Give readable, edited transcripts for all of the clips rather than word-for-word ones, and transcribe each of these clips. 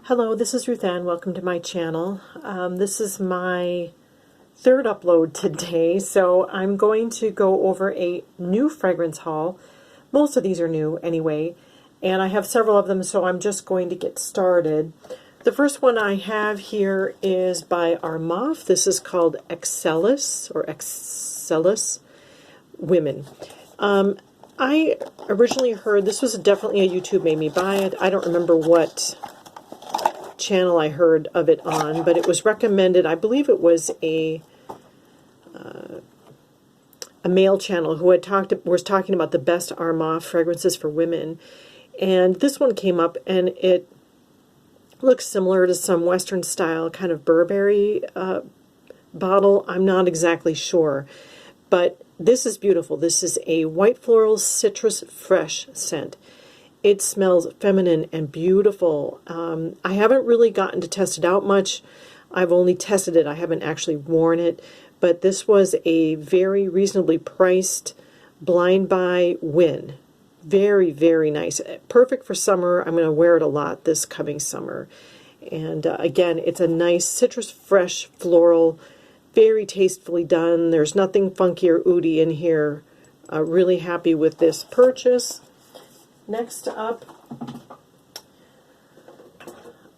Hello, this is Ruth Ann. Welcome to my channel. This is my third upload today, so I'm going to go over a new fragrance haul. Most of these are new anyway, and I have several of them, so I'm just going to get started. The first one I have here is by Armaf. This is called Excellus, or Excellus Women. I originally heard, this was definitely a YouTube made me buy it. I don't remember what channel I heard of it on, but it was recommended. I believe it was a male channel who had was talking about the best Armaf fragrances for women, and this one came up, and it looks similar to some Western style kind of Burberry bottle. I'm not exactly sure, but this is beautiful. This is a white floral citrus fresh scent. It smells feminine and beautiful. I haven't really gotten to test it out much. I've only tested it. I haven't actually worn it. But this was a very reasonably priced blind buy win. Very, very nice. Perfect for summer. I'm going to wear it a lot this coming summer. And again, it's a nice citrus fresh floral, very tastefully done. There's nothing funky or oudy in here. Really happy with this purchase. Next up,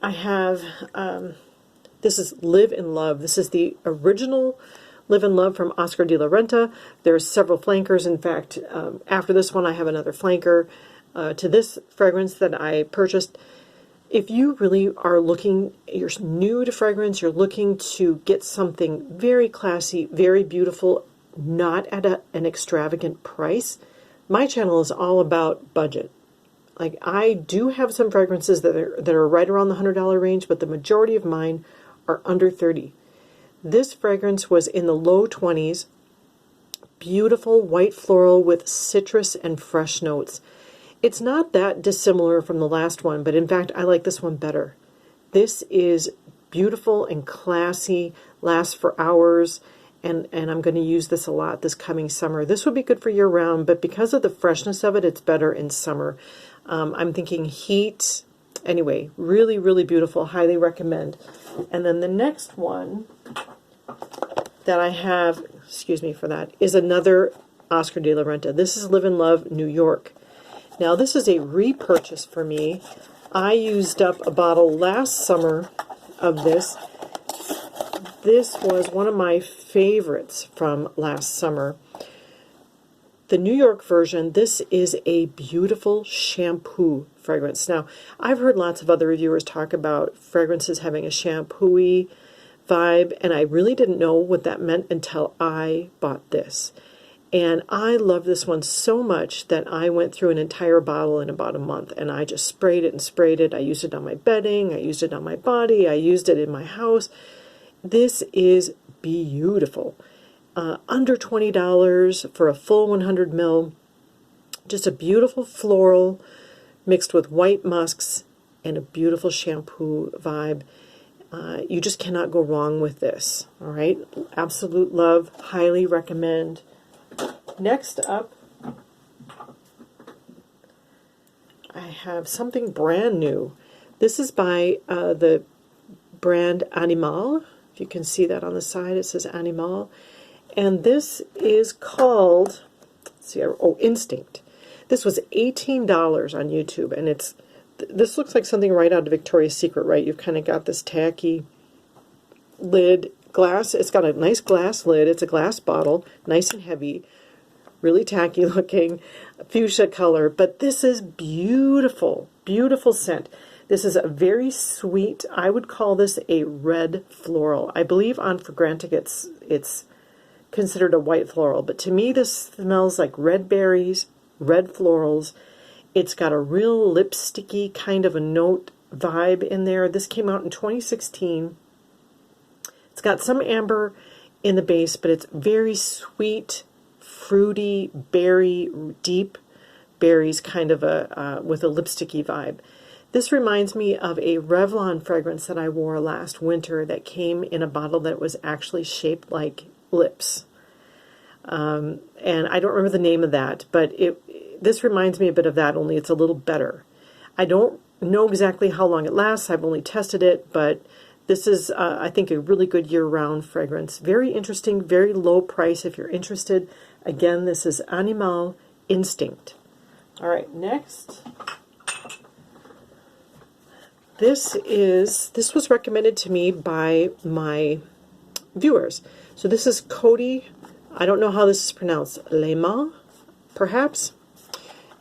I have, this is Live in Love. This is the original Live in Love from Oscar de la Renta. There's several flankers. In fact, after this one, I have another flanker to this fragrance that I purchased. If you really are looking, you're new to fragrance, you're looking to get something very classy, very beautiful, not at an extravagant price, my channel is all about budget. Like, I do have some fragrances that are right around the $100 range, but the majority of mine are under $30. This fragrance was in the low 20s. Beautiful white floral with citrus and fresh notes. It's not that dissimilar from the last one, but in fact, I like this one better. This is beautiful and classy, lasts for hours, and I'm going to use this a lot this coming summer. This would be good for year-round, but because of the freshness of it, it's better in summer. I'm thinking heat. Anyway, really, really beautiful. Highly recommend. And then the next one that I have, excuse me for that, is another Oscar de la Renta. This is Live in Love, New York. Now, this is a repurchase for me. I used up a bottle last summer of this. This was one of my favorites from last summer. The New York version, this is a beautiful shampoo fragrance. Now, I've heard lots of other reviewers talk about fragrances having a shampoo-y vibe, and I really didn't know what that meant until I bought this. And I love this one so much that I went through an entire bottle in about a month, and I just sprayed it and sprayed it. I used it on my bedding, I used it on my body, I used it in my house. This is beautiful. Under $20 for a full 100 ml. Just a beautiful floral mixed with white musks and a beautiful shampoo vibe. You just cannot go wrong with this. All right, absolute love. Highly recommend. Next up, I have something brand new. This is by the brand Animale. If you can see that on the side, it says Animale. And this is called, let's see, Instinct. This was $18 on YouTube, and this looks like something right out of Victoria's Secret, right? You've kind of got this tacky lid, glass. It's got a nice glass lid. It's a glass bottle, nice and heavy, really tacky looking, fuchsia color. But this is beautiful, beautiful scent. This is a very sweet, I would call this a red floral. I believe on Fragrantic it's considered a white floral, but to me this smells like red berries, red florals. It's got a real lipsticky kind of a note vibe in there. This came out in 2016. It's got some amber in the base, but it's very sweet, fruity, berry, deep berries, kind of a with a lipsticky vibe. This reminds me of a Revlon fragrance that I wore last winter that came in a bottle that was actually shaped like lips. And I don't remember the name of that, but this reminds me a bit of that, only it's a little better. I don't know exactly how long it lasts. I've only tested it, but this is, I think, a really good year-round fragrance. Very interesting, very low price if you're interested. Again, this is Animale Instinct. All right, next. This was recommended to me by my viewers. So this is Coty, I don't know how this is pronounced, L'Aimant, perhaps.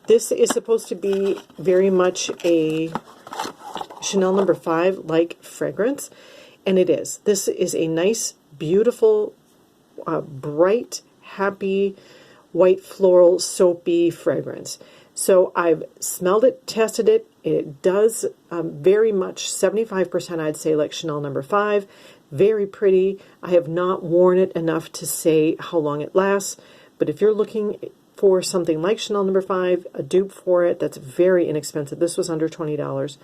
This is supposed to be very much a Chanel No. 5 like fragrance, and it is. This is a nice, beautiful, bright, happy, white floral, soapy fragrance. So I've smelled it, tested it. It does very much, 75% I'd say, like Chanel No. 5. Very pretty. I have not worn it enough to say how long it lasts, but if you're looking for something like Chanel No. 5, a dupe for it that's very inexpensive, this was under $20,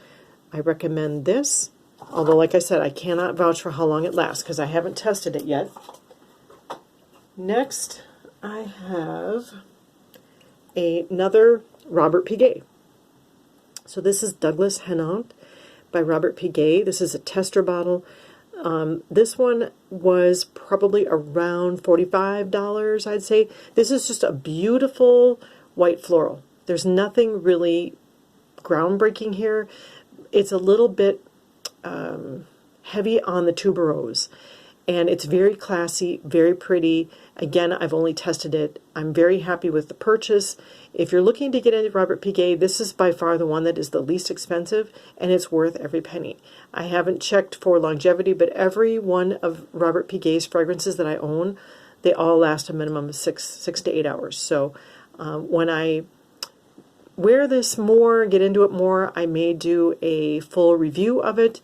I recommend this. Although, like I said, I cannot vouch for how long it lasts because I haven't tested it yet. Next, I have another Robert Piguet. So this is Douglas Hannant by Robert Piguet. This is a tester bottle. This one was probably around $45, I'd say. This is just a beautiful white floral. There's nothing really groundbreaking here. It's a little bit heavy on the tuberose, and it's very classy, very pretty. Again, I've only tested it. I'm very happy with the purchase. If you're looking to get into Robert Piguet, this is by far the one that is the least expensive, and it's worth every penny. I haven't checked for longevity, but every one of Robert Piguet's fragrances that I own, they all last a minimum of six to 8 hours. So when I wear this more, get into it more, I may do a full review of it,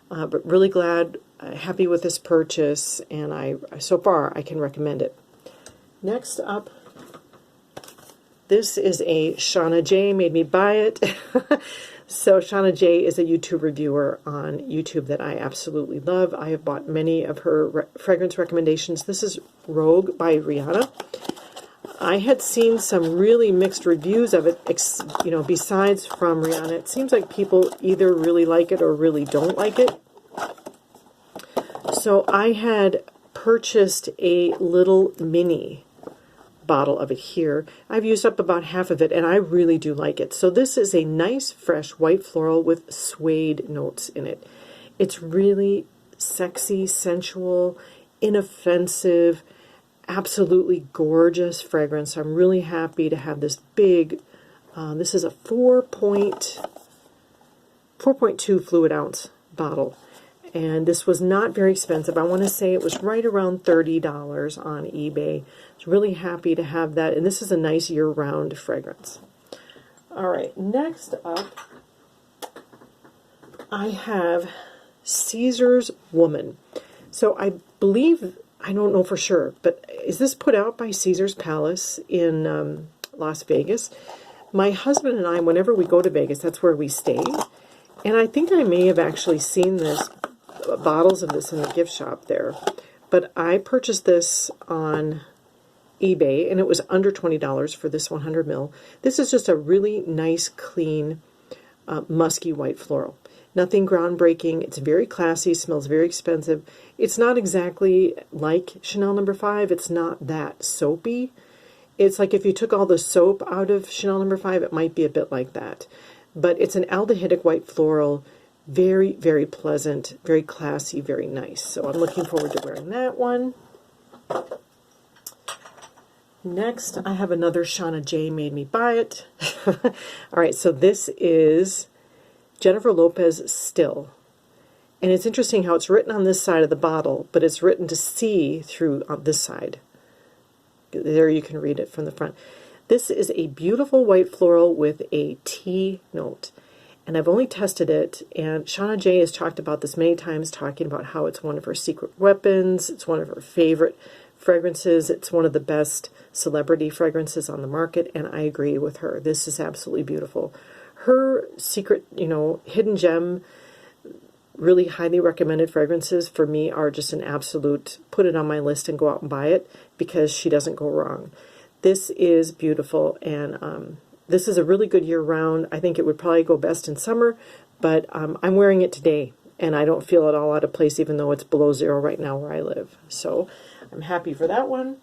but really glad, happy with this purchase, and so far I can recommend it. Next up, this is a Shauna J. Made me buy it. So Shauna J. is a YouTube reviewer on YouTube that I absolutely love. I have bought many of her fragrance recommendations. This is Rogue by Rihanna. I had seen some really mixed reviews of it, besides from Rihanna. It seems like people either really like it or really don't like it. So I had purchased a little mini bottle of it here. I've used up about half of it, and I really do like it. So this is a nice, fresh white floral with suede notes in it. It's really sexy, sensual, inoffensive, absolutely gorgeous fragrance. I'm really happy to have this big, this is a 4.2 fluid ounce bottle. And this was not very expensive. I want to say it was right around $30 on eBay. I was really happy to have that. And this is a nice year-round fragrance. All right, next up, I have Cesar's Woman. So I believe, I don't know for sure, but is this put out by Caesar's Palace in Las Vegas? My husband and I, whenever we go to Vegas, that's where we stay. And I think I may have actually seen this, bottles of this in the gift shop there. But I purchased this on eBay, and it was under $20 for this 100 ml. This is just a really nice, clean, musky white floral. Nothing groundbreaking. It's very classy, smells very expensive. It's not exactly like Chanel No. 5. It's not that soapy. It's like if you took all the soap out of Chanel No. 5, it might be a bit like that. But it's an aldehydic white floral, very, very pleasant, very classy, very nice. So I'm looking forward to wearing that one. Next, I have another Shauna J. Made me buy it. All right, so this is Jennifer Lopez Still. And it's interesting how it's written on this side of the bottle, but it's written to see through on this side. There you can read it from the front. This is a beautiful white floral with a tea note. And I've only tested it, and Shauna J. has talked about this many times, talking about how it's one of her secret weapons, it's one of her favorite fragrances, it's one of the best celebrity fragrances on the market, and I agree with her. This is absolutely beautiful. Her secret, hidden gem, really highly recommended fragrances for me are just an absolute, put it on my list and go out and buy it, because she doesn't go wrong. This is beautiful, and This is a really good year-round. I think it would probably go best in summer, but I'm wearing it today, and I don't feel at all out of place, even though it's below 0 right now where I live. So I'm happy for that one.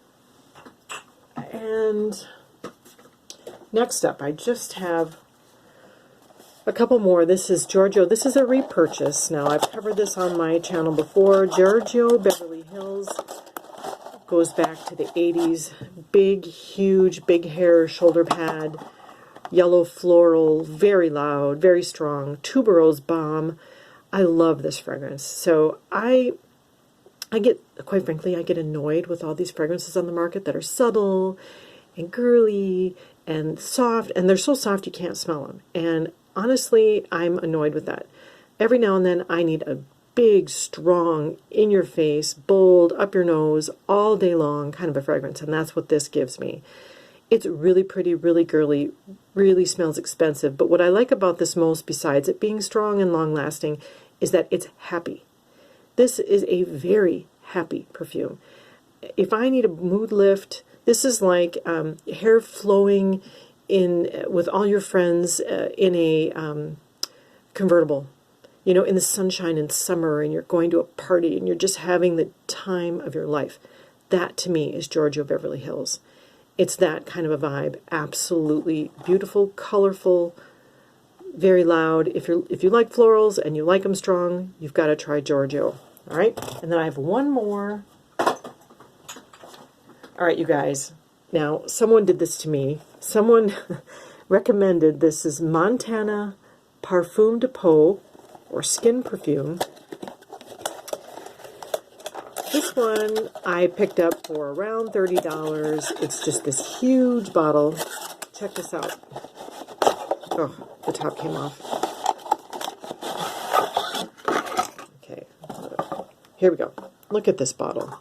And next up, I just have a couple more. This is Giorgio. This is a repurchase. Now, I've covered this on my channel before. Giorgio Beverly Hills goes back to the 80s. Big, huge, big hair shoulder pad. Yellow floral, very loud, very strong. Tuberose balm. I love this fragrance. So I get, quite frankly, I get annoyed with all these fragrances on the market that are subtle and girly and soft. And they're so soft you can't smell them. And honestly, I'm annoyed with that. Every now and then I need a big, strong, in-your-face, bold, up your nose, all day long kind of a fragrance. And that's what this gives me. It's really pretty, really girly, really smells expensive. But what I like about this most, besides it being strong and long-lasting, is that it's happy. This is a very happy perfume. If I need a mood lift, this is like hair flowing in with all your friends in a convertible. You know, in the sunshine in summer, and you're going to a party, and you're just having the time of your life. That, to me, is Giorgio Beverly Hills. It's that kind of a vibe. Absolutely beautiful, colorful, very loud. If you like florals and you like them strong, you've got to try Giorgio. All right, and then I have one more. All right, you guys. Now, someone did this to me. Someone recommended this is Montana Parfum de Peau, or skin perfume. This one I picked up for around $30. It's just this huge bottle. Check this out. Oh, the top came off. Okay, here we go. Look at this bottle.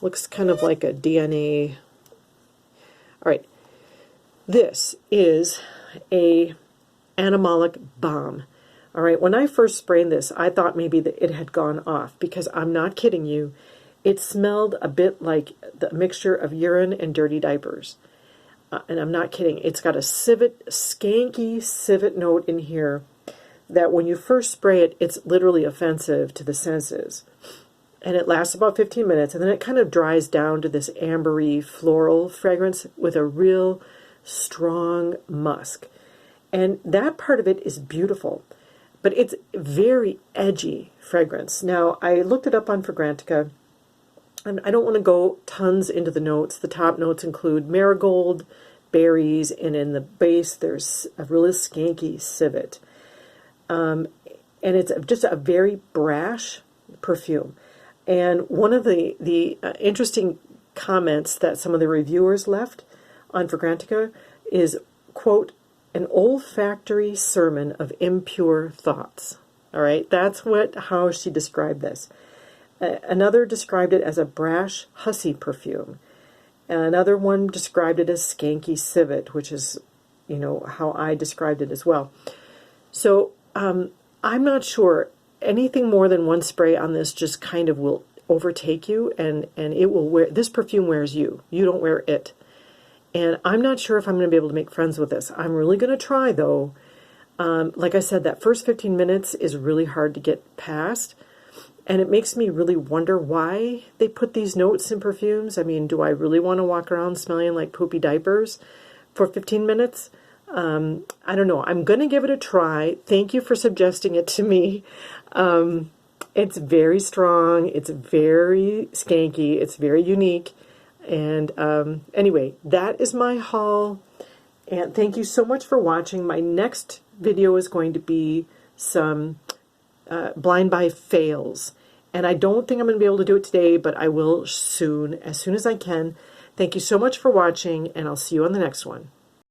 Looks kind of like a DNA. All right, this is a animalic balm. All right, when I first sprayed this, I thought maybe that it had gone off, because I'm not kidding you. It smelled a bit like the mixture of urine and dirty diapers. And I'm not kidding. It's got a civet, skanky civet note in here that when you first spray it, it's literally offensive to the senses. And it lasts about 15 minutes, and then it kind of dries down to this ambery floral fragrance with a real strong musk. And that part of it is beautiful. But it's very edgy fragrance. Now, I looked it up on Fragrantica, and I don't want to go tons into the notes. The top notes include marigold, berries, and in the base there's a really skanky civet. And it's just a very brash perfume. And one of the interesting comments that some of the reviewers left on Fragrantica is, quote, an olfactory sermon of impure thoughts. All right, that's how she described this. Another described it as a brash, hussy perfume. Another one described it as skanky civet, which is, you know, how I described it as well. So I'm not sure. Anything more than one spray on this just kind of will overtake you, and it will wear. This perfume wears you. You don't wear it. And I'm not sure if I'm going to be able to make friends with this. I'm really going to try, though. Like I said, that first 15 minutes is really hard to get past. And it makes me really wonder why they put these notes in perfumes. I mean, do I really want to walk around smelling like poopy diapers for 15 minutes? I don't know. I'm going to give it a try. Thank you for suggesting it to me. It's very strong. It's very skanky. It's very unique. And anyway, that is my haul. And thank you so much for watching. My next video is going to be some blind buy fails. And I don't think I'm going to be able to do it today, but I will soon, as soon as I can. Thank you so much for watching, and I'll see you on the next one.